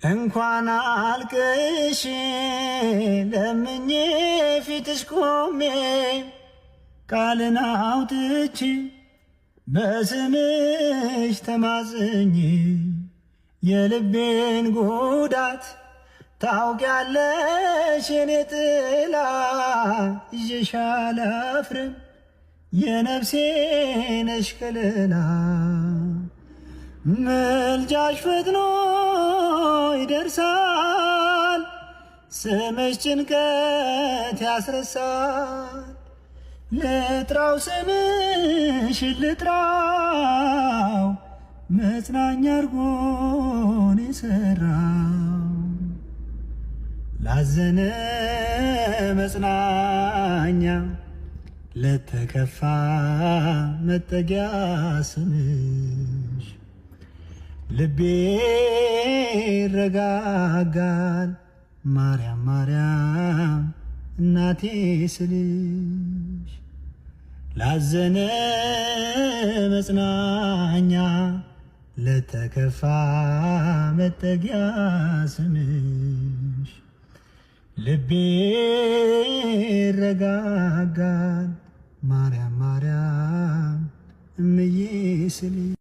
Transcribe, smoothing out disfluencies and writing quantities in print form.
እንኳን አልቅሽ ለምኜ ፊትሽ ቆሜ ቃልን አውጥቼ በስምሽ ተማጽኜ የልቤን ጉዳት ታውቂያለሽ የኔ ጥላ ይዤሽ አላፍርም የነፍሴ ነሽ ከለላ ምልጃሽ ፈጥኖ ይደርሳል ስምሽ ጭንቀት ያስረሳል ልጥራው ስምሽ ልጥራው መጽናኛ አርጎን የሰራው ላዘነ መጽናኛ ለተከፋ መጠጊያ ስምሽ ልቤ ይረጋጋል ማርያም ማርያም እናቴ ስልሽ ላዘነ መጽናኛ ለተከፋ መጠጊያ ስምሽ ልቤ ይረጋጋል ማርያም ማርያም እምዬ ስልሽ